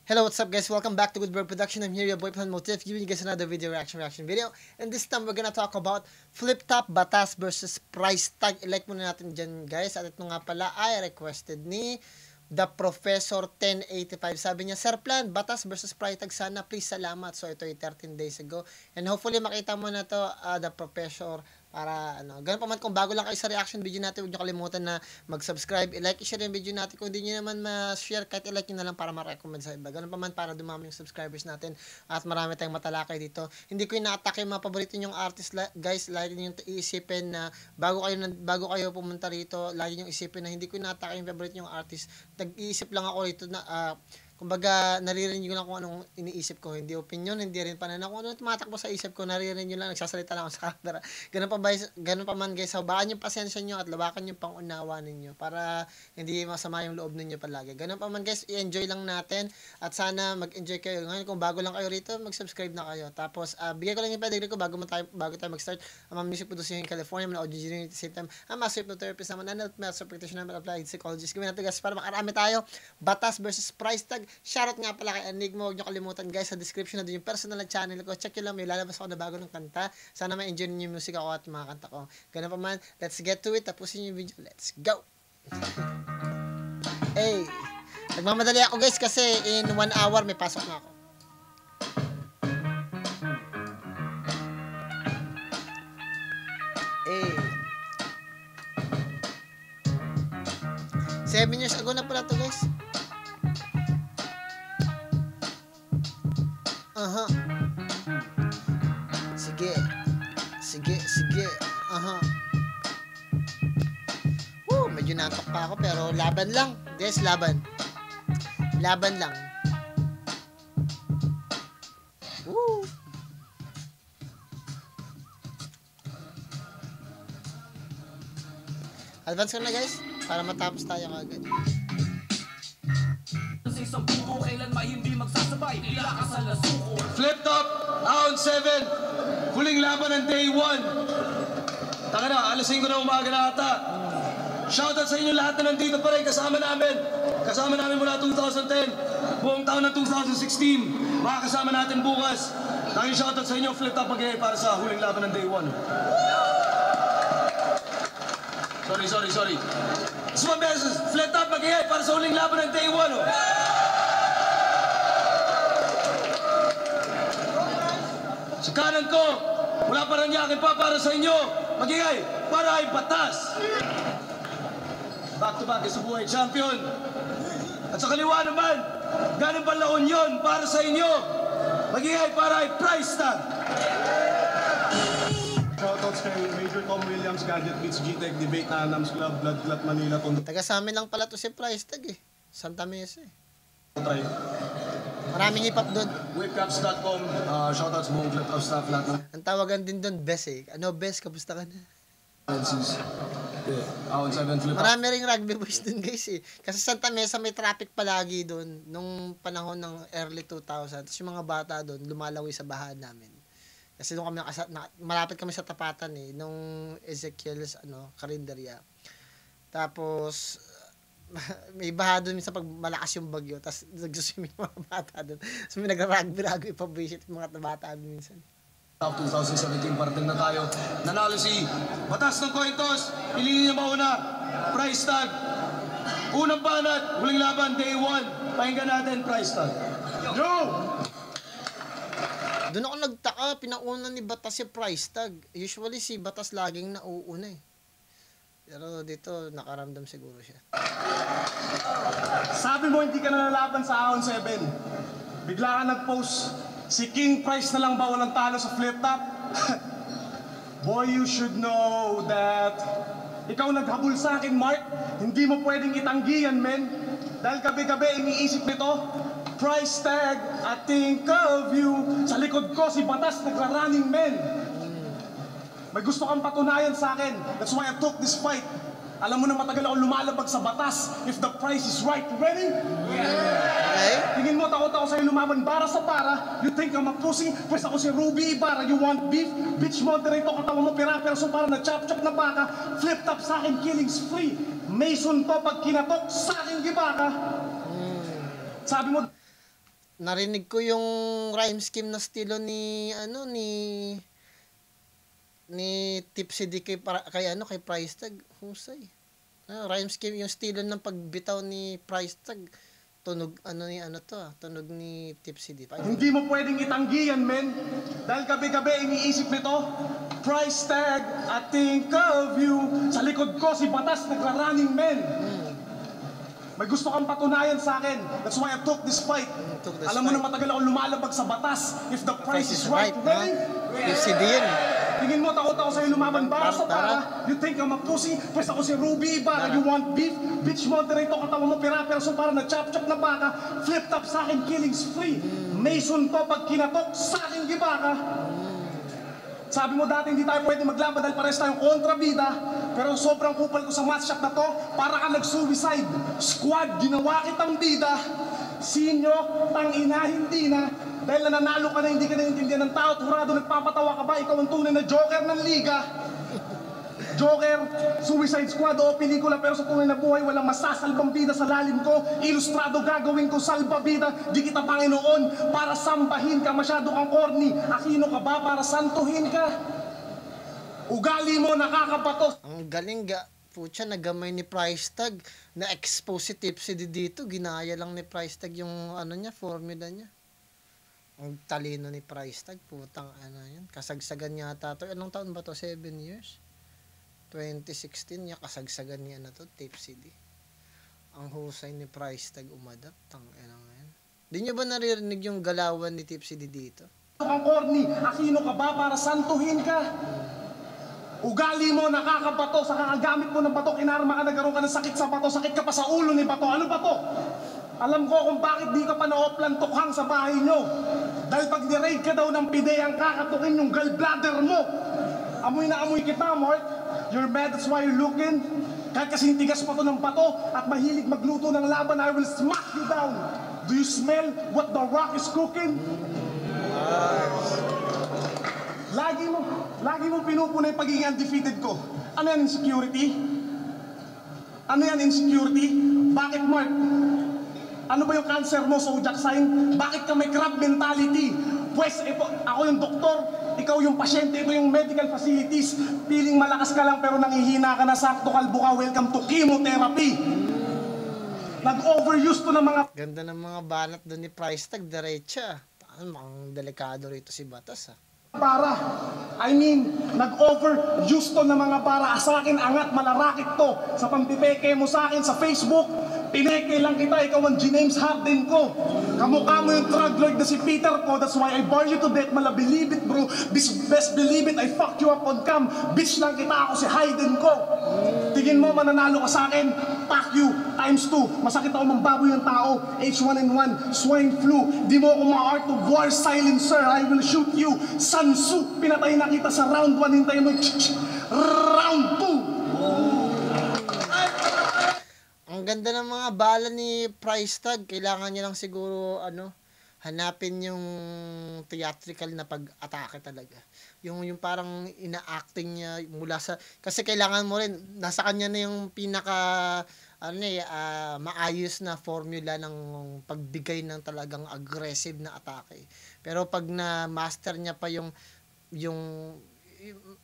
Hello, what's up guys? Welcome back to Good Bird Production. I'm here, your boy Plan Motif, giving you guys another reaction video. And this time, we're gonna talk about flip top batas versus price tag. I-like muna natin dyan guys. At ito nga pala ay requested ni The Professor 1085. Sabi niya, Sir Plan, batas versus price tag sana. Please, salamat. So, ito ay 13 days ago. And hopefully, makita mo na to, The Professor, para ganun pa man kung bago lang kayo sa reaction video natin, huwag nyo kalimutan na mag-subscribe, i-like, i-share yung video natin. Kung hindi nyo naman ma-share, kahit i-like nyo na lang para ma-recommend sa iba. Ganun pa man para dumami yung subscribers natin at marami tayong matalakay dito. Hindi ko ina-attack yung mga paborito nyong artist, guys. Lagi nyo iisipin na bago kayo pumunta rito, lagi nyo isipin na hindi ko ina-attack yung paborito nyong artist. Nag-iisip lang ako rito na kumbaga, naririnig ko lang kung anong iniisip ko. Hindi opinion, hindi rin pananaw. Kung ano tumatakbo sa isip ko, naririnig nyo lang, nagsasalita lang ako sa camera. Ganun pa man guys, habaan yung pasensya nyo at lawakan yung pangunawa ninyo para hindi masama yung loob ninyo palagi. Ganun pa man guys, i-enjoy lang natin at sana mag-enjoy kayo. Ngayon, kung bago lang kayo rito, mag-subscribe na kayo. Tapos, bigay ko lang yung pedigree ko bago tayo mag-start. Ang music producer in California, mga audio engineering at the same time. Ang master hypnotherapist naman, master practitioner naman, applied psychologist. Gawin natin guys para makarami tayo. Batas versus price tag. Shoutout nga pala kay Enigmo. Huwag nyo kalimutan guys, sa description na doon yung personal na channel ko. Check nyo lang, may lalabas ako na bago ng kanta. Sana ma-enjoy niyo yung music ako at mga kanta ko. Ganun pa man, let's get to it. Tapusin yung video. Let's go! Hey! Nagmamadali ako guys kasi in 1 hour may pasok na ako. Hey! 7 years ago na pala to guys. Sige. Medyo natok pa ako pero laban lang. Guys, laban. Laban lang. Woo! Advance ko na guys para matapos tayo kagad. Flip top, round 7. Huling laban ng day 1. Taka na, alas 5 na umaga na ata. Shoutout sa inyo lahat na nandito pa rin kasama namin. Kasama namin mula 2010. Buong taon ng 2016. Makakasama natin bukas. Dahil shoutout sa inyo, flip top mag-i para sa huling laban ng day 1. Sorry. Sumang beses, flip top mag-i para sa huling laban ng day 1. Sa kanan ko, wala pa rin yakin pa para sa inyo. Magigay para ay batas. Back to back is a buhay champion. At sa kaliwa naman, ganun ba La Union para sa inyo. Magigay para ay price tag. Shoutouts kay Major Tom Williams, Gadget Beats, G-Tech, Debate na Nams Club, Blood Clot Manila, Tondo. Taga sa amin lang pala to si price tag eh. Santa Mesa eh. Try. Maraming hip-hop doon. Whipcaps.com, shoutouts buong Flip Top staff, lahat ng Ang tawagan din doon, Bes eh. Ano, Bes? Kamusta ka na? Nancy's. Round 7 Flip Top. Marami ring rugby boys doon guys eh. Kasi Santa Mesa may traffic palagi doon nung panahon ng early 2000. Tapos yung mga bata doon, lumalawi sa bahaan namin. Kasi doon kami malapit kami sa tapatan eh, nung Ezekiel's karinderya. Tapos, may baha doon minsan pag malakas yung bagyo, tapos nagsuswimming yung mga bata doon. So may nagra-rugby pa visit yung mga bata doon minsan. Top 2017 parating na tayo. Nanalo si Batas ng Coin Toss. Piliin niya mauna. Price tag. Unang banat. Huling laban. Day 1. Pakinggan natin. Price tag. Yo! Doon ako nagtaka. Pinauna ni Batas si price tag. Usually si Batas laging nauuna eh. Pero dito nakaramdam siguro siya. Sabi mo hindi ka nalalaban sa Ahon 7. Bigla ka nag-post. Si King Price na lang ba walang talo sa flip top? Boy, you should know that ikaw naghabol sa akin, Mark. Hindi mo pwedeng itanggi yan, men. Dahil gabi-gabi iniisip nito, price tag, I think of you. Sa likod ko, si Batas nagra-running, men. May gusto kang patunayan sa akin. That's why I took this fight. Alam mo na matagal ako lumalabag sa batas if the price is right. Ready? Okay? Tingin mo, takot ako sa'yo lumaban para sa para. You think I'm a pussy? Pwes ako si Ruby Ibarra. You want beef? Bitch moderator, katawa mo pera-peraso para na chop-chop na baka. Flip top sa akin, killings free. Mason to pag kinatok sa akin gibaka. Sabi mo, narinig ko yung rhyme scheme na estilo ni Tipsy D kay Price Tag. Husay. Rhyme scheme yung estilo ng pagbitaw ni Price Tag. Tunog tunog ni Tipsy D. Hindi mo pwedeng itanggi yan, men. Dahil gabi-gabi iniisip nito, Price Tag, I think of you. Sa likod ko, si Batas nagra-running, men. May gusto kang patunayan sa akin. That's why I took this fight. Alam mo na matagal ako lumalabag sa batas. If the price is right, really? Tipsy D yun. Tingin mo, takot ako sa'yo lumaban para sa para. You think I'm a pussy? Pwes ako si Ruby Ibarra. You want beef? Bitch, moderate ako, katawan mo pira-piraso para na chop-chop na baka. Flip top sa akin, killings free. Mason to pag kinatok sa akin, gibaka. Sabi mo dati hindi tayo pwede maglaban dahil pares tayong kontrabida. Pero sobrang kupal ko sa match shot na to, para ka nag-suicide. Squad, ginawa kitang bida. Sinyo, tangina, hindi na. Dahil nananalo ka na, hindi ka naiintindihan ng tao. Turado, nagpapatawa ka ba? Ikaw ang tunay na Joker ng liga. Joker, Suicide Squad o pelikula, pero sa tunay na buhay walang masasalbang bida sa lalim ko. Ilustrado gagawin ko salbabida. Di kita Panginoon para sambahin ka. Masyado kang corny. Aquino ka ba para santuhin ka? Ugali mo nakakapatos. Ang galing Pucha, nagamay ni Price Tag. Na-expose si Tipsy D dito. Ginaya lang ni Price Tag yung formula niya. Ang talino ni Price Tag. Putang yan. Kasagsagan yata to. Anong taon ba to? 7 years? 2016 niya kasagsagan niya Tipsy D. Ang husay ni Price Tag umadapt. Yan. Di niyo ba naririnig yung galawan ni Tipsy D dito? Ang corny, Aquino ka ba para santuhin ka? Ugali mo nakakabato, sa kakagamit mo ng bato, kinarma ka, nagkaroon ka ng sakit sa bato, sakit ka pa sa ulo ni bato. Ano bato? Alam ko kung bakit di ka pa na-oplan tukhang sa bahay nyo. Dahil pag ni-raid ka daw ng pideyang kakatukin yung gallbladder mo. Amoy na amoy kita, Mark. You're mad, that's why you're looking. Kahit kasing tigas pa to ng bato at mahilig magluto ng laban, I will smack you down. Do you smell what the Rock is cooking? Lagi mo pinupunay pagiging undefeated ko. Ano yan, insecurity? Ano yan, insecurity? Bakit, Mark? Ano ba yung cancer mo, zodiac sign? Bakit ka may crab mentality? Pues, ito, ako yung doktor, ikaw yung pasyente, ito yung medical facilities. Piling malakas ka lang pero nangihina ka na, sakto kalbo ka, welcome to chemotherapy. Nag-overuse to ng mga... Ganda ng mga banat doon ni Price Tag, diretsa. Ang delikado rito si Batas, Para. Nag-overuse to ng mga para. Sa akin, angat, malarakit to. Sa pampipeke mo sa akin sa Facebook, pineke lang kita, ikaw ang James Harden ko. Kamukha mo yung drug lord na si Peter ko, that's why I bar you to death, mala believe it bro, best believe it, I fuck you up on cam, bitch lang kita, ako si Hayden ko. Tingin mo mananalo ka sa akin, fuck you, times 2, masakit ako mambaboy ng tao, H1N1, swine flu, di mo ako ma-art of war, silencer, I will shoot you, Sun Tzu, pinatay na kita sa round 1, hintayin mo, round 2. Ang ganda ng mga bala ni Price Tag. Kailangan niya lang siguro hanapin yung theatrical na pag-atake talaga. Yung parang ina-acting niya mula sa, kasi kailangan mo rin, nasa kanya na yung pinaka maayos na formula ng pagbigay ng talagang aggressive na atake. Pero pag na-master niya pa yung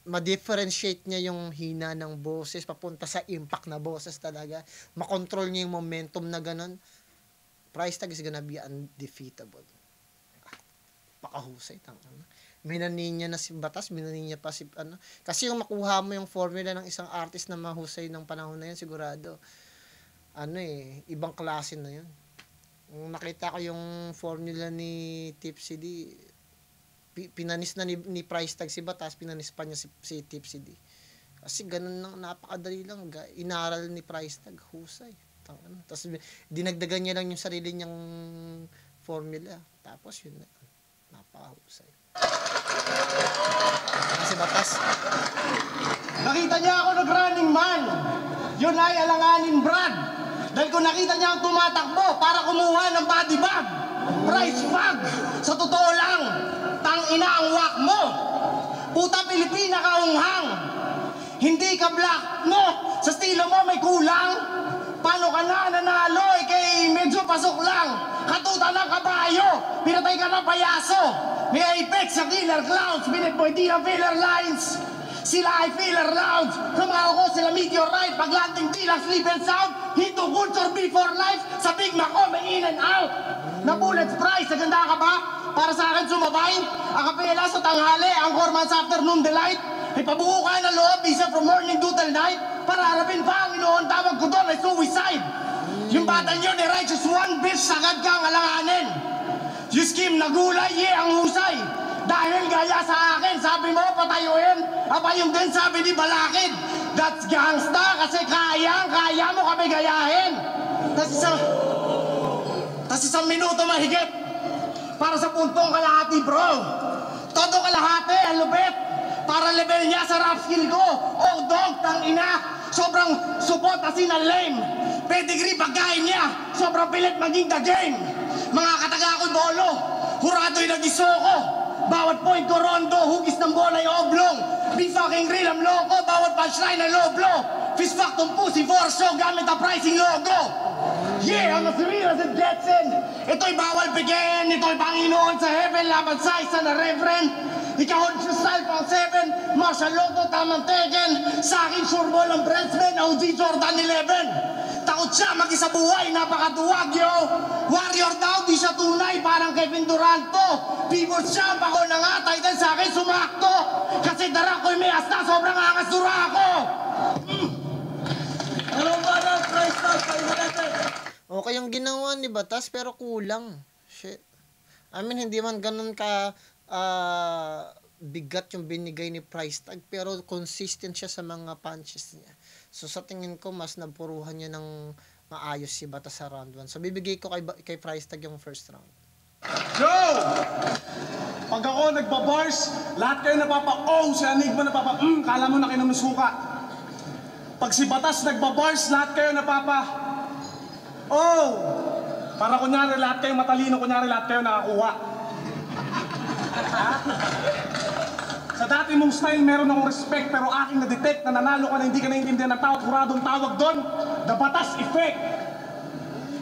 ma-differentiate niya yung hina ng boses papunta sa impact na boses talaga, makontrol niya yung momentum na ganun, Price Tag is gonna be undefeatable. Pakahusay. Minanin niya na si Batas, minanin niya pa si kasi yung makuha mo yung formula ng isang artist na mahusay ng panahon na yun, sigurado ibang klase na yun. Nakita ko yung formula ni Tipsy D, pinanis na ni Price Tag si Batas, pinanis pa niya si Tipsy D. Kasi ganun lang, napakadali lang. Inaral ni Price Tag, husay. Tapos dinagdagan niya lang yung sarili niyang formula. Tapos yun na, napakahusay. Si Batas. Nakita niya ako nag-running man. Yun ay alanganin Brad. Dahil kung nakita niya ang tumatakbo para kumuha ng body bag, price bag, sa totoo lang, tang-ina ang wak mo. Puta Pilipina ka unghang. Hindi ka black mo. Sa estilo mo may kulang. Paano ka na nanalo? Kay medyo pasok lang. Katuta ng kabayo. tayo! Pinatay ka ng payaso! May Apex sa Killer Clowns! Pinagboy di ang Filler Lines! Sila ay Filler Rounds! Kamao ko sila Meteorite! Paglanding di lang sleep and sound! Hinto culture before life! Sa Big Mac ko may in and out! Na Bullets Price! Naganda ka ba? Para sa akin sumabay! Ang kapela sa tanghali! Ang Corman's Afternoon Delight! Ipabuo ka ng loob! Isa from morning to till night! Para harapin pa ang inoon tawag ko doon ay suicide! Yung bata nyo ni Righteous One, bitch, sagad kang alanganin. You scheme na gulay, yeah, ang husay. Dahil gaya sa akin, sabi mo, patayuin. Aba yung din sabi ni Balakid. That's gangsta, kasi kaya mo kami gayahin. Tas isang minuto mahigit. Para sa puntong kalahati, bro. Todo kalahati, ang lupit. Para level niya sa rap skill ko. Oh, dog, tang ina. Sobrang support kasi na lame. Pedigree pagkain niya. Sobrang pilit maging the game. Mga kataga ko'y bolo. Hurado'y nag-isoko. Bawat point ko rondo. Hugis ng bola ay oblong. Be fucking real ang loko. Bawat punchline ay low blow. Fist fuck tong pussy for show. Gamit ang pricing logo. Yeah, I'm as real as it gets in. Ito'y bawal bigyan. Ito'y Panginoon sa heaven. Laban sa isa na reverend. Ikaw sa style pang 7, martial law ko tamang Tekken. Sa akin sure ball ang Brentsman, OG Jordan 11. Takot siya mag-isa buhay, napakaduwag yo. Warrior daw, di siya tunay, parang Kevin Durant to. People champ ako na nga, title sa akin sumakto. Kasi dara ko'y may asta, sobrang angas dura ako. Ano ba na? Price tag, kayo natin. Okay yung ginawa ni Batas, pero kulang. Shit. I mean, hindi man ganun ka bigat yung binigay ni price tag, pero consistent siya sa mga punches niya. So sa tingin ko mas napuruhan niya ng maayos si Batas sa round 1. So bibigay ko kay price tag yung first round. Joe! Pag ako nagbabars, lahat kayo napapa-oh, si Enigma kala mo na kayo suka. Pag si Batas nagbabars, lahat kayo oh! Para kunyari lahat kayo matalino, kunyari lahat kayo nakakuha. Sa dati mong style, meron akong respect, pero aking na-detect na nanalo ka na hindi ka naiintindihan ng tawag, huradong tawag doon, the Batas effect.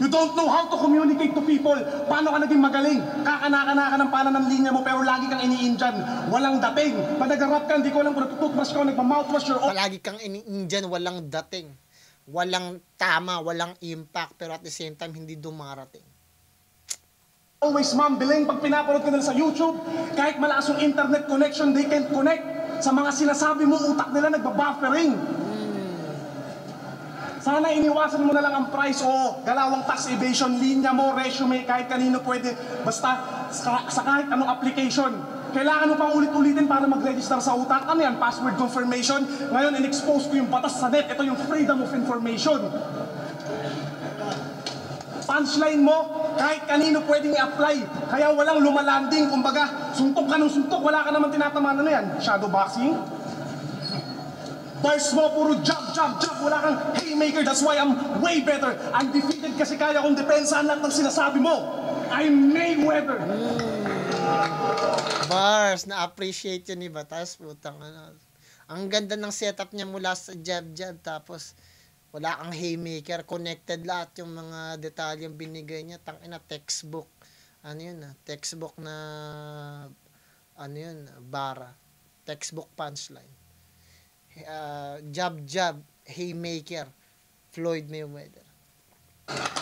You don't know how to communicate to people. Paano ka naging magaling? Kakanaka-naka ng panan ng linya mo, pero lagi kang iniinjan. Walang dating. Pag nag-rap ka, hindi ko alam kung nagtututbrush ka o nagmamouthwash your own. Palagi kang iniinjan, walang dating. Walang tama, walang impact, pero at the same time, hindi dumarating. Always mumbling pag pinapanood ka nila sa YouTube, kahit malakas yung internet connection, they can't connect. Sa mga sinasabi mo, utak nila nagbabuffering. Sana iniwasan mo na lang ang price o galawang tax evasion, linya mo, resume, kahit kanino pwede. Basta sa kahit anong application. Kailangan mo pang ulit-ulitin para mag-register sa utak. Ano yan? Password confirmation. Ngayon, in-expose ko yung batas sa net. Ito yung freedom of information. Punchline mo, kahit kanino pwedeng i-apply. Kaya walang lumalanding. Kumbaga, suntok ka ng suntok, wala ka naman tinatamaan na yan. Shadow boxing. Bars mo, puro jab. Wala kang haymaker. That's why I'm way better. I'm defeated kasi kaya kong depensahan lahat ng sinasabi mo. I'm Mayweather. Bars, na-appreciate yun ni Batas. Putang ano. Ang ganda ng setup niya mula sa jab, tapos wala kang haymaker, connected lahat yung mga detalyeng binigay niya. Tangina, textbook. Ano yun? Textbook na bara. Textbook punchline. Jab, haymaker, Floyd Mayweather.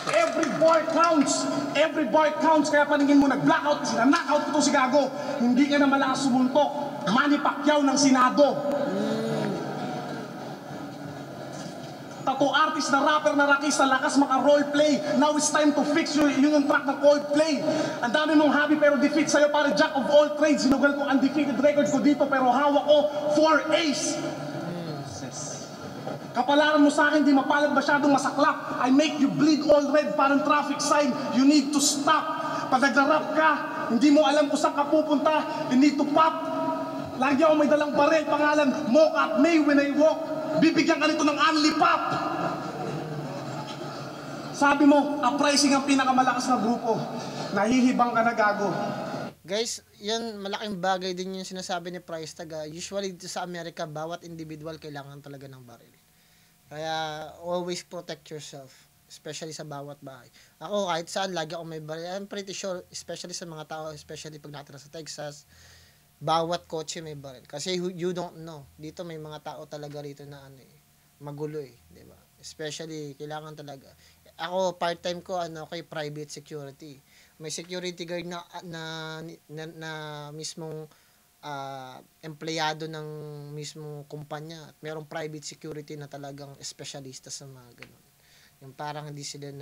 Every bar counts. Every bar counts. Kaya paningin mo, nag-blackout, na-knockout ko to si Gago. Hindi ka na malakas sumuntok. Manny Pacquiao ng Senado. Tattoo artist na rapper na rakista, lakas maka-roleplay. Now it's time to fix yun yung track ng Coldplay. Ang dami mong hobby pero defeat sa'yo para jack of all trades. Sinugal ko undefeated record ko dito pero hawak ko 4 ace. Kapalaran mo sa akin, di mapalad masyadong masaklap. I make you bleed all red parang traffic sign. You need to stop. Pag nag-rap ka, hindi mo alam kung saan ka pupunta. You need to pop. Lagi ako may dalang barel, pangalan, mock at May when I walk. Bibigyan ka nito ng only pop. Sabi mo, uprising ang pinakamalakas na grupo. Nahihibang ka na, Gago. Guys, yan malaking bagay din yung sinasabi ni Price Tag. Usually dito sa Amerika, bawat individual kailangan talaga ng baril. Kaya always protect yourself. especially sa bawat bahay. Ako, kahit saan, lagi ako may baril. I'm pretty sure, especially sa mga tao, especially pag natira sa Texas, bawat kotse may baril. Kasi you don't know. Dito may mga tao talaga rito na magulo di ba? Especially, kailangan talaga. Ako, part-time ko, kay private security. May security guard na mismong empleyado ng mismong kumpanya. At merong private security na talagang espesyalista sa mga ganun. Yung parang hindi sila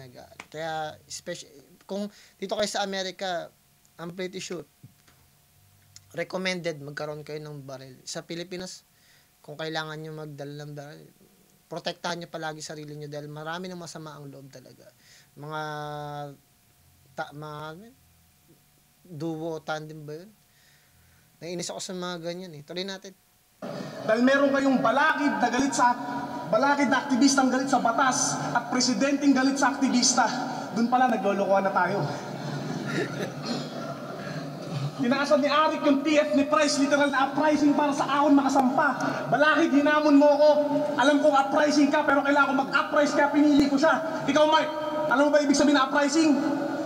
kaya, kung dito kayo sa Amerika, I'm pretty sure, recommended magkaroon kayo ng baril. Sa Pilipinas, kung kailangan nyo magdala ng baril, protektahan nyo palagi sarili nyo dahil marami ng masama ang loob talaga. Mga duo, tandem ba yun? Naiinis ako sa mga ganyan Tuloy natin. Dahil meron kayong balakid na aktivistang galit sa batas at presidenteng galit sa aktivista, dun pala naglolokohan na tayo. Tinaasan ni Arik yung TF ni Price, literal na uprising para sa ahon makasampa. Balakid, hinamon mo ko. Alam kong uprising ka, pero kailangan ko mag-uprise kaya pinili ko siya. Ikaw, Mark, alam mo ba ibig sabihin na uprising?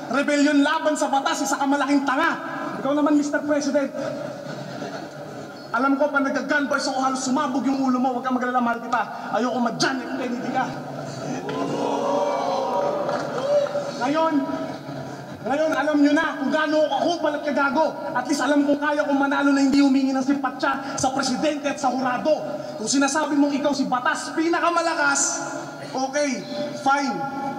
Rebellion laban sa batas, isa ka malaking tanga. Ikaw naman, Mr. President. Alam ko, pa nagka-gunboys ako, halos sumabog yung ulo mo. Huwag kang magalala, mahal kita. Ayoko ma-John F. Kennedy ka. Ngayon, alam nyo na kung gaano ako balat kagago. At least alam kong kaya kong manalo na hindi humingi ng simpatya sa presidente at sa hurado. Kung sinasabi mong ikaw si Batas, pinakamalakas, okay, fine.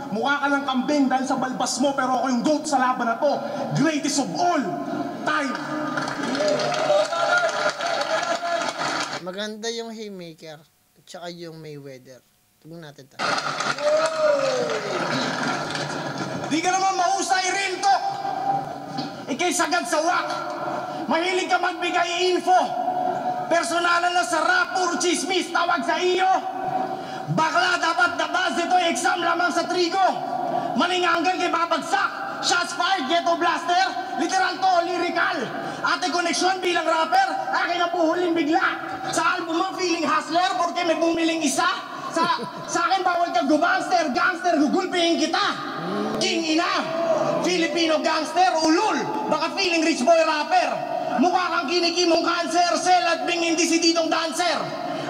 Mukha ka ng kambing dahil sa balbas mo, pero ako yung GOAT sa laban na to. Greatest of all time. Maganda yung Haymaker at saka yung Mayweather. Tignan natin tayo. Di ka naman mahusay rin to. Ikay sagad sa wak. Mahilig ka magbigay info. Personalan na sa rap, puro chismis, tawag sa iyo. Bakla, dapat na base ito, exam lamang sa trigo. Maninganggal kay babagsak. Shots fired, ghetto blaster. Literal to, lyrical. Ate koneksyon bilang rapper, akin ang puhulin bigla. Sa album mo, feeling hustler, porque may bumiling isa. Sa akin, bawal ka gangster, gugulpihin kita. King ina, Filipino gangster, ulul. Baka feeling rich boy rapper. Mukha kang kinikimong cancer, cell at bing hindi si ditong dancer.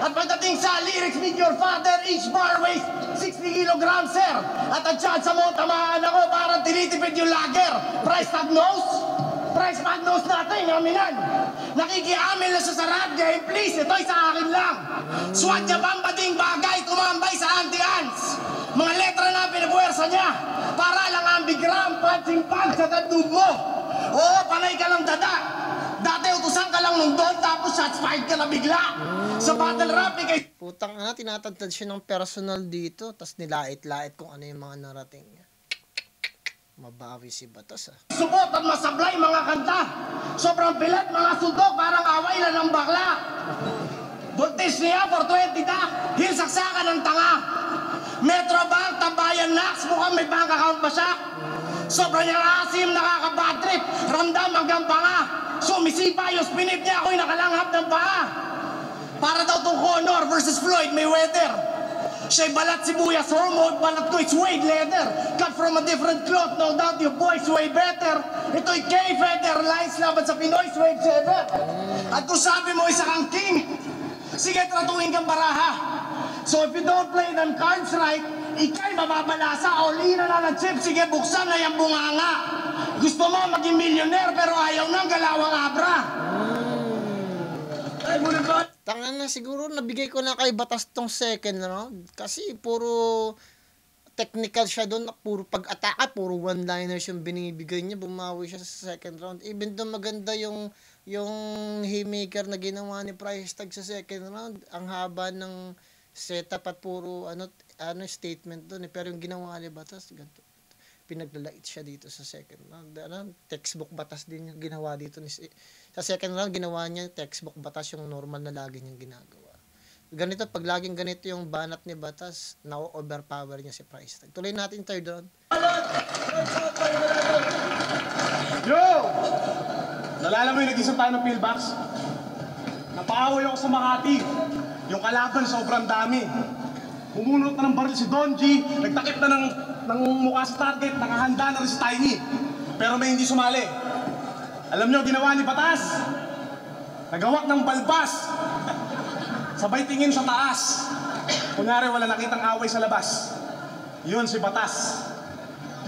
At pagdating sa lyrics, meet your father, each bar weighs 60 kilograms, sir. At ang tsansa mo, tamaan ako, parang tinitipid yung lager. Price tag nose? Price tag nose natin, aminan. Nakikiamin na sa rap game, please, ito'y sa akin lang. Swat niya bambading bagay, tumambay sa anti-ants. Mga letra na pinabuwersa niya, para lang ang bigram, punching pag sa dadnub mo. Oo, panay ka lang dada. Dati utusan ka lang nung doon, tapos shots fired ka na bigla. Sa battle rap, ikay... Putang tinatantad siya ng personal dito, tas nilait-lait kung ano yung mga narating niya. Mabawi si Batas Subot at masablay mga kanta. Sobrang pilat mga sundok, parang away na ng bakla. Voltage niya for 20 ta, hilsaksakan ng tanga. Metrobank, tambayan Nax, mukhang may bank account pa siya. Sobrang niyang asim, nakaka-bad trip, ramdam hanggang panga. Sumisipa yung spinip niya, ako'y nakalanghap ng paa. Para daw tong Conor versus Floyd Mayweather. Siya'y balat sibuyas hormone, balat ko it's Wade leather. Cut from a different cloth, no doubt your boys way better. Ito'y K-Feather, lines laban sa Pinoy, Wade Sever. At kung sabi mo isa kang king, sige tratuhin kang baraha. So if you don't play them cards right, ikay mababalasa o lina na ng chip, sige buksan na yung bunganga. Gusto mo maging millionaire pero ayaw nang galawang abra. Tangan na siguro nabigay ko na kay Batas tong second round kasi puro technical siya doon, puro pag-ataka, puro one-liners yung binibigay niya, bumawi siya sa second round. Even though maganda yung haymaker na ginawa ni Price Tag sa second round, ang haba ng setup at puro statement doon pero yung ginawa ni Batas ganito. Pinaglalait siya dito sa second round. Textbook Batas din yung ginawa dito. Sa second round, ginawa niya textbook Batas yung normal na lagi niyang ginagawa. Ganito, pag laging ganito yung banat ni Batas, na-overpower niya si Price Tag. Tuloy natin third round. Yo! Nalala mo yung nag-isip tayo ng pillbox? Napaaway ako sa Makati. Yung kalaban sobrang dami. Humunot na ng baril si Don G, nagtakip na ng ng mukha sa target, nakahanda na rin si Tiny. Pero may hindi sumali. Alam nyo, ginawa ni Batas? Nagawak ng balbas. Sabay tingin sa taas. Kunyari, wala nakitang away sa labas. Yun si Batas.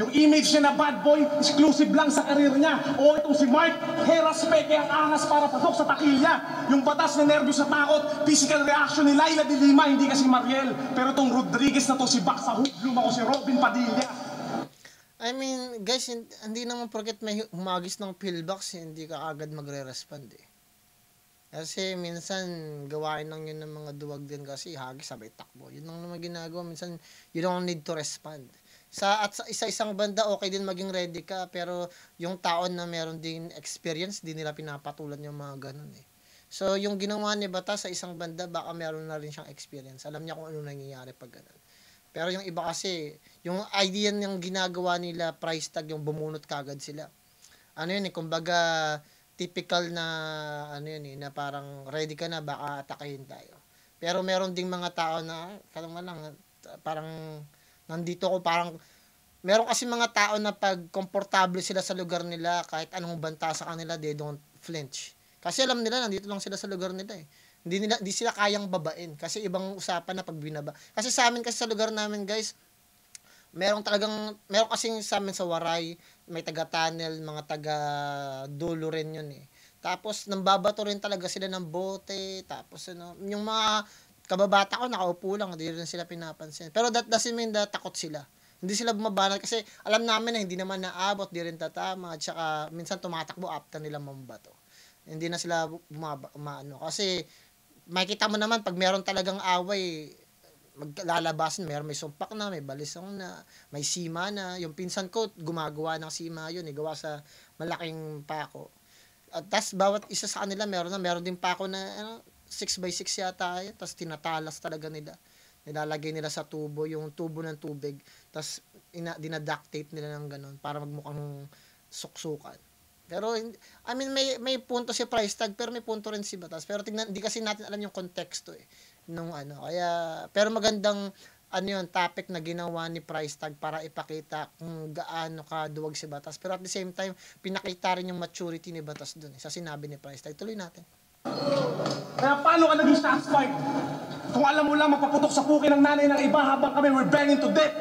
Yung image niya na bad boy, exclusive lang sa karir niya. O itong si Mark, Heras Peke ang angas para pasok sa takilya. Yung Batas na nervyos sa takot, physical reaction ni Laila de Lima, hindi kasi Mariel. Pero itong Rodriguez na to, si Baksa Hublum ako, si Robin Padilla. I mean, guys, hindi naman porket may humagis ng pillbox, hindi ka agad magre-respond eh. Kasi minsan, gawain lang yun ng mga duwag din kasi hagis sabay takbo. Yun lang naman ginagawa. Minsan, you don't need to respond. Sa isa-isang banda, okay din maging ready ka, pero yung taon na meron din experience, di nila pinapatulan yung mga ganun eh. So, yung ginawa ni Batas sa isang banda, baka meron na rin siyang experience. Alam niya kung ano nangyayari pag ganun. Pero yung iba kasi, yung idea ng ginagawa nila, price tag, yung bumunot kagad sila. Ano yun eh, kumbaga, typical na, ano yun eh, na parang ready ka na, baka atakahin tayo. Pero meron ding mga tao na, parang, nandito ko parang, meron kasi mga tao na pag komportable sila sa lugar nila, kahit anong banta sa kanila, they don't flinch. Kasi alam nila, nandito lang sila sa lugar nila eh. Hindi sila kayang babain. Kasi ibang usapan na pag binaba. Kasi sa amin kasi sa lugar namin guys, meron kasing sa amin sa Waray, may taga-tunnel, mga taga-dulo rin yun eh. Tapos, nambabato rin talaga sila ng bote, tapos ano, yung mga kababata ko, nakaupo lang, hindi rin sila pinapansin. Pero that doesn't mean that takot sila. Hindi sila bumabanat kasi alam namin na hindi naman naabot, di rin tatama, at saka minsan tumatakbo after nila mambato. Hindi na sila umaano. Kasi makikita mo naman pag meron talagang away, maglalabasan, may sumpak na, may balisong na, may sima na. Yung pinsan ko, gumagawa ng sima yun, gawa sa malaking pako. At tas bawat isa sa kanila, meron din pako na 6x6 yata yun, tas tinatalas talaga nila. Nilalagay nila sa tubo, yung tubo ng tubig, tas dinaduct tape nila ng ganun para magmukhang suksukan. Pero, I mean, may punto si price tag, pero may punto rin si Batas. Pero tingnan, hindi kasi natin alam yung konteksto eh. Nung ano, kaya, pero magandang, topic na ginawa ni price tag para ipakita kung gaano kaduwag si Batas. Pero at the same time, pinakita rin yung maturity ni Batas dun eh, sa sinabi ni price tag. Tuloy natin. Kaya paano ka naging satisfied? Kung alam mo lang magpaputok sa puki ng nanay ng iba habang kami we're banging to death.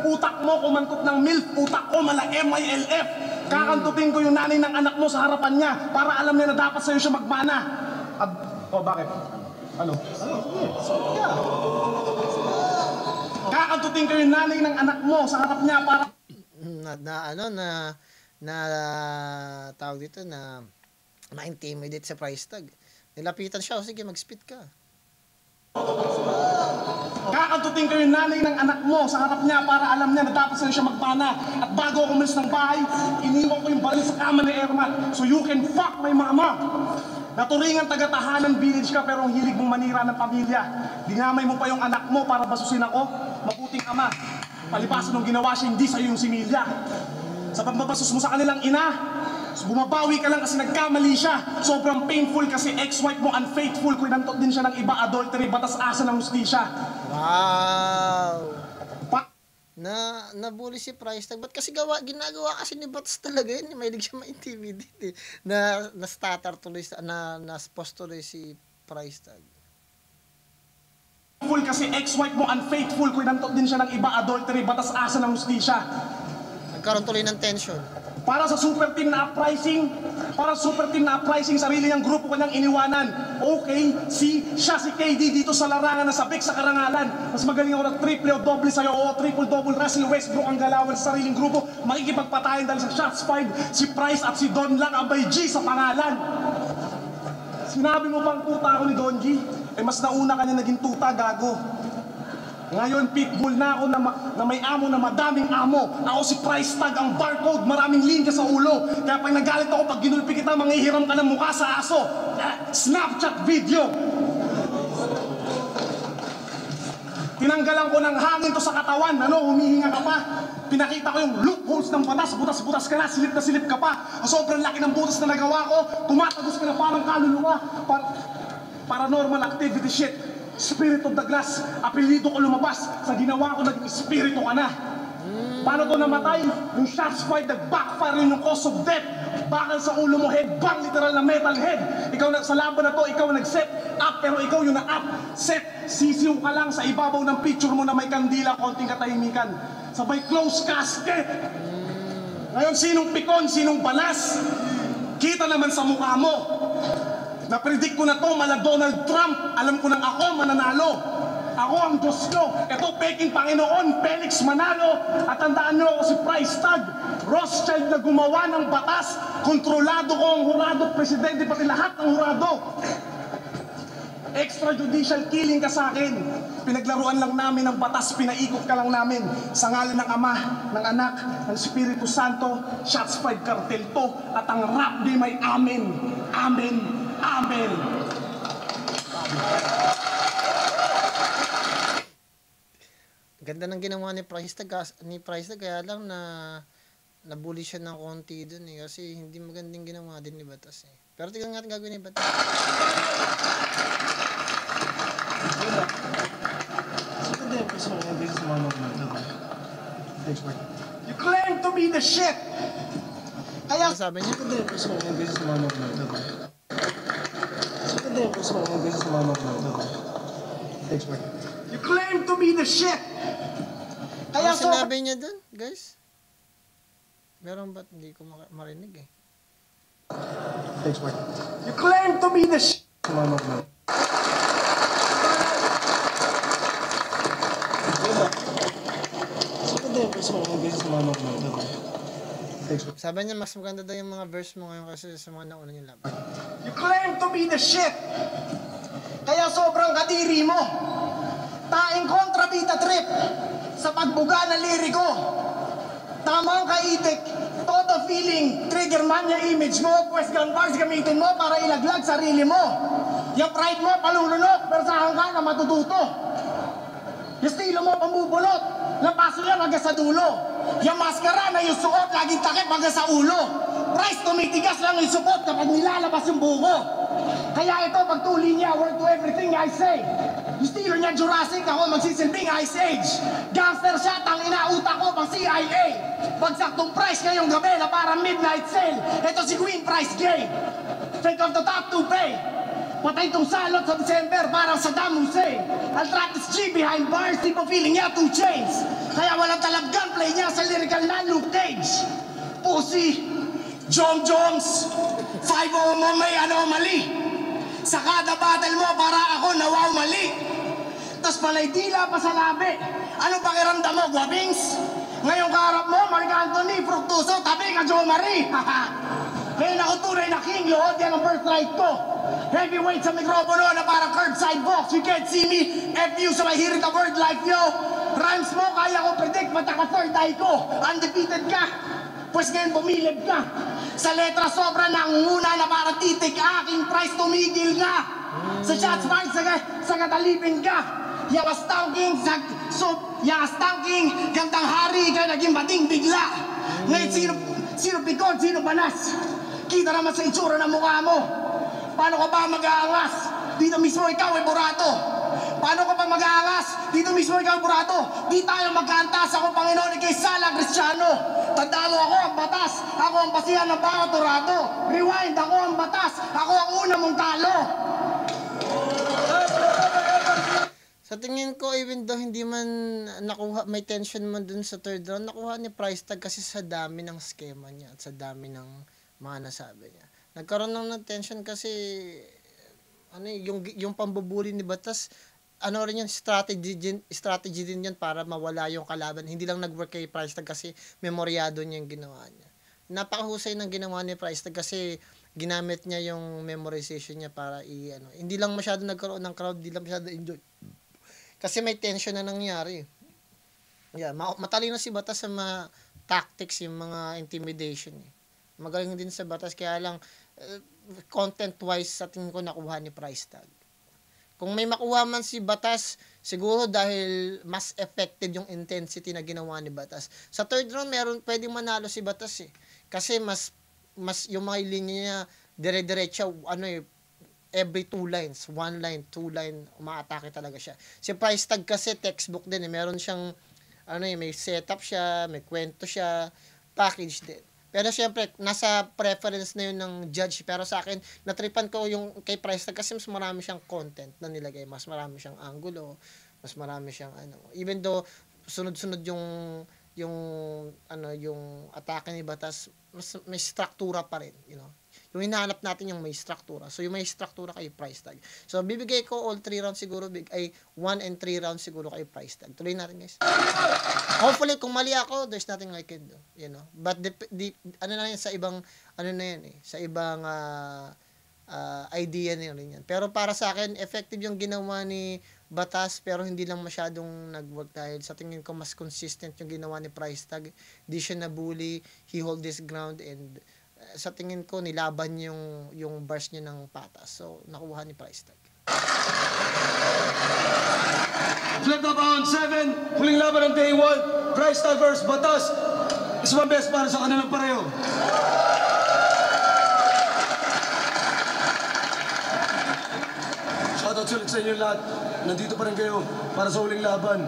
Utak mo kumantot ng MILF, utak ko mala MILF. Kakantutin ko yung nanay ng anak mo sa harapan niya para alam niya na dapat sa'yo siya magmana. Bakit? Ano? Sige. Kakantutin ko yung nanay ng anak mo sa harap niya para tawag dito na ma-intimidate sa price tag. Nilapitan siya, sige mag-spit ka. Kakantutin ko yung nanay ng anak mo sa harap niya para alam niya na dapat sa'yo siya magpana. At bago ako umalis ng bahay, iniwan ko yung baril sa kama ni Ermat so you can fuck my mama. Naturingan taga-tahanan village ka pero ang hilig mong manira ng pamilya. Dinamay mo pa yung anak mo para basusin ako. Mabuting ama. Palipasan nung ginawa siya, hindi sa'yo yung similya. Sa pagbabasos mo sa kanilang ina, bumabawi ka lang kasi nagkamali siya. Sobrang painful kasi ex-wife mo unfaithful. Kinantot din siya ng iba, adultery, batas asa ng hustisya. Wow! Nabully si price tag. Ba't kasi ginagawa kasi ni Batas talaga yun. Mahilig siya ma-intimidate eh. Na-stutter tuloy, na-post tuloy si price tag. Full kasi ex-wife mo unfaithful. Kinantot din siya ng iba, adultery, batas asa ng hustisya. Nagkaroon tuloy ng tension. Para sa super team na uprising, sarili niyang grupo kanyang iniwanan. Okay, siya si KD dito sa larangan na sabik sa karangalan. Mas magaling ako ng triple o double sa'yo o triple-double Russell Westbrook ang galawan sa sariling grupo. Makikipagpatayin dahil sa shots fired, si Price at si Don lang abay G sa pangalan. Sinabi mo pang tuta ako ni Don G, mas nauna kanya naging tuta, gago. Ngayon, pitbull na ako na may amo na madaming amo. Ako si price tag, ang barcode, maraming linya sa ulo. Kaya pag nagalit ako, pag ginulpi kita, manghihiram ka ng mukha sa aso. Snapchat video. Tinanggalan ko ng hangin to sa katawan. Humihinga ka pa. Pinakita ko yung loopholes ng batas. Butas-butas ka na, silip ka pa. Sobrang laki ng butas na nagawa ko. Tumatagos ka na parang kaluluwa. Paranormal activity shit. Spirit of the glass, apelido ko lumabas. Sa ginawa ko, naging espiritu ka na. Paano to namatay? Yung shots fired, nag-backfire yun yung cause of death. Bakal sa ulo mo, headbang, literal na metal head. Ikaw sa laban na to, ikaw nag-set up, pero ikaw yung na-up. Set, sisiw ka lang sa ibabaw ng picture mo na may kandila, konting katahimikan. Sabay close casket. Ngayon, sinong pikon, sinong balas? Kita naman sa mukha mo. Na-predict ko na to, mala Donald Trump. Alam ko nang ako mananalo. Ako ang Diyos nyo. Ito, peking Panginoon, Felix Manalo. At tandaan nyo ako si Price Tag. Rothschild na gumawa ng batas. Kontrolado ko ang hurado, presidente, pati lahat ng hurado. Extrajudicial killing ka sa akin. Pinaglaruan lang namin ng batas, pinaikot ka lang namin. Sa ngalan ng Ama, ng Anak, ng Espiritu Santo, shots fired cartel to. At ang rap di may amen. Amen. Amen. Ganda ng ginawa ni Price Tag, kaya lang na nabully siya ng konti dun eh, kasi hindi magandang ginawa din ni Batas eh. Pero tignan natin gagawin ni Batas. You claim to be the shit. Ano sabi niya? You claim to be the shit. Ano sinabi niya dun, guys? Meron ba't hindi ko marinig eh? You claim to be the shit. Sabi niya mas maganda daw yung mga verse mo ngayon kasi sa mga nauna niyong laban. You claim to be the shit. Kaya sobrang kadiri mo. Taing kontrabita trip sa pagbuga ng liriko. Tama ang kaitik. Todo feeling, trigger man yung image mo, quest gun bars gamitin mo para ilaglag sarili mo. Yung pride mo, palulunok, pero saan ka na matututo. Yung estilo mo, pambubulot, lapaso yan hanggang sa dulo. Yung maskara na yung suot, laging takip hanggang sa ulo. Price tumitigas lang yung supot kapag nilalabas yung buko. Kaya ito, pagtuli niya, word to everything I say. Yung estilo niya Jurassic, ako magsisilbing Ice Age. Gangster siya, tangina utak ko pang CIA. Bagsak tong Price ngayong gabi na parang midnight sale. Ito si Queen Price Gay. Think of the top to pay. Patay tong salot sa December parang Saddam Hussein. I'll trap this G behind bars, tipo feeling niya 2 chains. Kaya walang talab gunplay niya sa lyrical na Luke Cage. Pussy, Jom Joms, 5-0 mo may anomaly. Sa kada battle mo para ako nawaw mali. Tas palay dila pa sa labi. Ano pakiramdam mo, Guabings? Ngayong kaharap mo, Mark Anthony, Fructuoso, tabi ka Jo Marie. Ngayon ako tunay na king, lood yan ang birthright ko. Heavyweight sa mikropono na parang curbside box. You can't see me, F you sa may hirit na word life, yo. Rhymes mo, kaya ko predict, mataka third eye ko. Undefeated ka, pues ngayon bumilib ka. Sa letra sobra nangunguna na parang titik, aking Price tumigil nga. Sa shots fired, sa katalipin ka. Yawas tangking, gandang hari ka, naging bading bigla. Ngayon sino pikon, sino banas? Kita naman sa itsura ng mukha mo. Paano ka ba mag-aangas? Dito mismo ikaw ay burato. Paano ka ba mag-aangas? Dito mismo ikaw ay burato. Di tayo magkaantas. Ako Panginoon, ikay salang Kristiyano. Tandaan mo, ako ang batas. Ako ang basihan ng bawat turado. Rewind, ako ang batas. Ako ang una mong talo. Sa tingin ko, even though hindi man nakuha, may tension man dun sa third round, nakuha ni Price Tag kasi sa dami ng schema niya at sa dami ng mga nasabi niya. Nagkaroon ng tension kasi yung pambubuli ni Batas, rin yung strategy din yan para mawala yung kalaban. Hindi lang nag-work kay Price Tag kasi memoryado niya yung ginawa niya. Napakahusay ng ginawa ni Price Tag kasi ginamit niya yung memorization niya para hindi lang masyado nagkaroon ng crowd, hindi lang masyado enjoy. Kasi may tension na nangyari. Yeah, matalino si Batas sa mga tactics, yung mga intimidation. Magaling din sa Batas, kaya lang content-wise sa tingin ko nakuha ni Price Tag. Kung may makuha man si Batas, siguro dahil mas effective yung intensity na ginawa ni Batas. Sa third round, pwedeng manalo si Batas eh. Kasi mas yung mga linya niya, dire-diretsa, every 2 lines, 1 line, 2 line, umaatake talaga siya. Si Price Tag kasi textbook din eh. Meron siyang ano yun, may setup siya, may kwento siya, package din. Pero syempre, nasa preference na yun ng judge. Pero sa akin, natripan ko yung kay Price Tag kasi mas marami siyang content na nilagay. Mas marami siyang angulo, mas marami siyang ano. Even though, sunod-sunod yung atake ni Batas, mas may struktura pa rin, you know. Yung hinahanap natin yung may struktura. So, yung may struktura kay Price Tag. So, bibigay ko all 3 rounds siguro, 1 and 3 rounds siguro kay Price Tag. Tuloy natin, guys. Hopefully, kung mali ako, there's nothing I can do, you know. But, ano na yun, sa ibang, ano na yan sa ibang, idea na rin yan. Pero para sa akin, effective yung ginawa ni Batas, pero hindi lang masyadong nag-work dahil sa tingin ko mas consistent yung ginawa ni Price Tag. Di siya na-bully, he hold his ground, and sa tingin ko nilaban yung bars niya ng patas. So, nakuha ni Price Tag. Flip top round 7, huling laban ng day 1, Price Tag versus Batas. Is my best para sa kanilang pareho. Shoutout ulit sa inyo lahat. Nandito pa rin kayo para sa huling laban.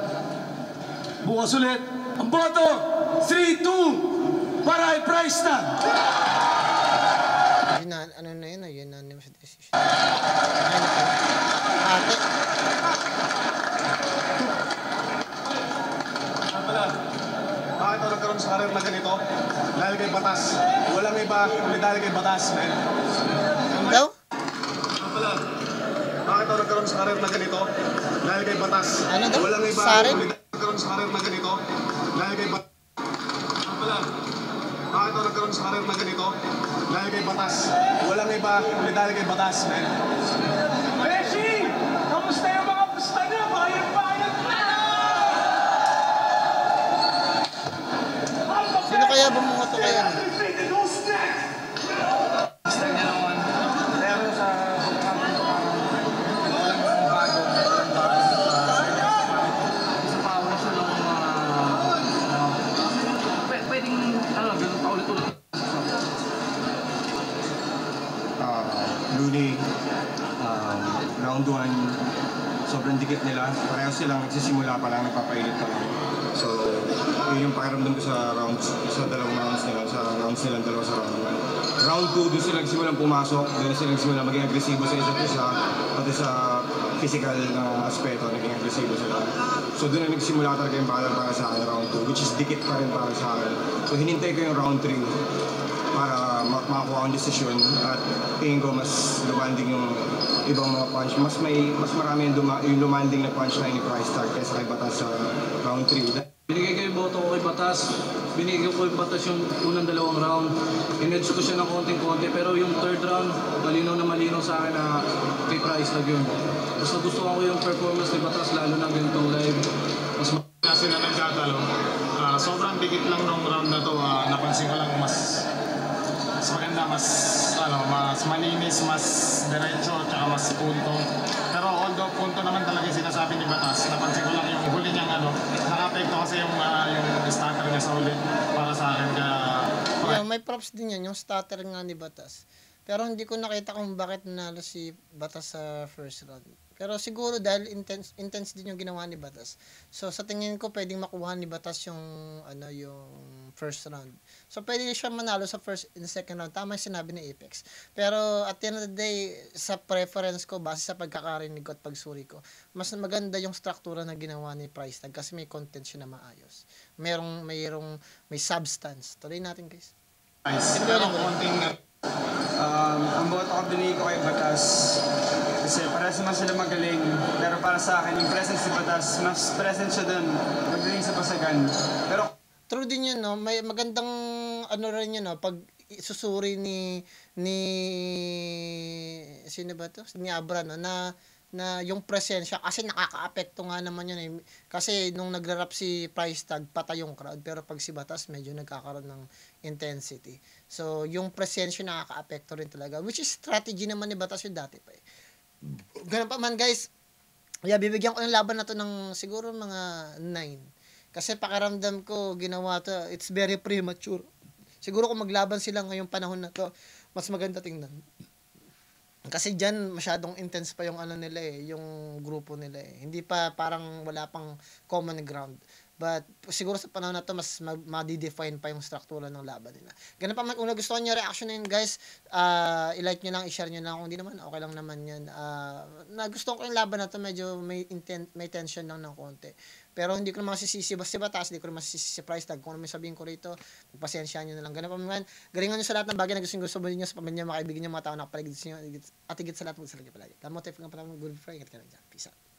Bukas ulit, ang boto, 3-2 para kay Price Tag. Ano na yun, unanimous decision. Ate. Bakit ako nagkaroon sa karir na ganito? Dahil kay Batas. Walang iba, kundi dahil kay Batas. Ano daw? Bakit ako nagkaroon sa karir na ganito? Dahil kay Batas. Ano daw? Walang iba, Sarin? kundi nagkaroon sa karir na ganito. Dahil kay Batas. Bakit ako nagkaroon sa karir na ganito? Dahil kay Batas. Walang iba, kundi dahil kay Batas. Beshi! Kamusta yung mga pusta niyo? Bayad-bayad na! Sino kaya bumungot kay ano? Looney, round 1, sobrang dikit nila. Pareho silang nagsisimula pa lang, nagpapainit pa lang. So, yun yung pakiramdam ko sa dalawang rounds nila, sa rounds nilang dalawa sa round 1. Round 2, doon sila nagsimulang pumasok, doon sila nagsimulang maging agresibo sa isa't isa, pati sa physical na aspeto, naging agresibo sila. So, doon na nagsimula talaga yung battle para sa akin, round 2, which is dikit pa rin para sa akin. So, hinintay ko yung round 3 para makakuha akong desisyon at tingin ko mas lumanding yung ibang mga punch. Mas marami yung lumanding na punchline ni Price Tag kaysa kay Batas sa round 3. Binigay ko yung boto ko kay Batas. Binigay ko kay Batas yung unang dalawang round. In-edge ko siya ng konting-konti. Pero yung third round, malinaw na malinaw sa akin na kay Price Tag yun. Mas nagustuhan ko yung performance ni Batas, lalo na ganitong live. Kasi na nagkatalo, sobrang dikit lang nung round na to. Napansin ko lang mas maganda, mas malinis, mas diretso, tsaka mas punto. Pero although punto naman talaga yung sinasabi ni Batas, napansin ko lang yung huli niyang naka-apekto kasi yung starter niya sa huli para sa akin. Yeah, may props din yan, yung starter nga ni Batas. Pero hindi ko nakita kung bakit nanalo si Batas sa first round. Pero siguro dahil intense din yung ginawa ni Batas. So sa tingin ko pwedeng makuha ni Batas yung first round. So pwede siya manalo sa first and second round. Tama yung sinabi ni Apex. Pero at the end of the day, sa preference ko, base sa pagkakarinig ko at pagsuri ko, mas maganda yung struktura na ginawa ni Price Tag kasi may content siya na maayos. May substance. Tuloy natin, guys. Ang boto ko binigay ko kay Batas kasi parehas naman sila magaling, pero para sa akin yung presence ni Batas, mas present siya dun magaling sa pasagan. Pero true din yun, no? May magandang rin yun, no? Pag susuri ni sino ba to? Ni Abra, no? Na yung presensya kasi nakakaapekto nga naman yun eh. Kasi nung nagra-rap si Price Tag, patay yung crowd, pero pag si Batas medyo nagkakaroon ng intensity. So yung presensya nakakaapekto rin talaga, which is strategy naman ni Batas yung dati pa eh. Ganun pa man, guys. Yeah, bibigyan ko ng laban na to ng siguro mga 9. Kasi pakiramdam ko ginawa to, it's very premature. Siguro kung maglaban sila ngayong panahon na to, mas maganda tingnan. Kasi dyan, masyadong intense pa yung nila eh, yung grupo nila eh. Hindi pa, parang wala pang common ground. But siguro sa panahon na to mas ma-define pa yung struktura ng laban nila. Ganun pa man, kung nagustuhan niyo reaction na yun guys, i-like nyo lang, i-share nyo lang. Kung hindi naman, okay lang naman yan. Nagustuhan ko yung laban na to, medyo may tension lang ng konti. Pero hindi ko naman masisisi si Batas, hindi ko naman masisisi si Price Tag. Kung ano may sabihin ko rito, magpasensya nyo na lang. Ganun pa man, galingan nyo sa lahat ng bagay na gusto mo nyo sa pamilya, mga kaibigan nyo, mga tao na kapaligid nyo, at higit sa lahat, magsasalagi palagi. Lamotif nga pala, good friend, ingat ka lang dyan. Peace out.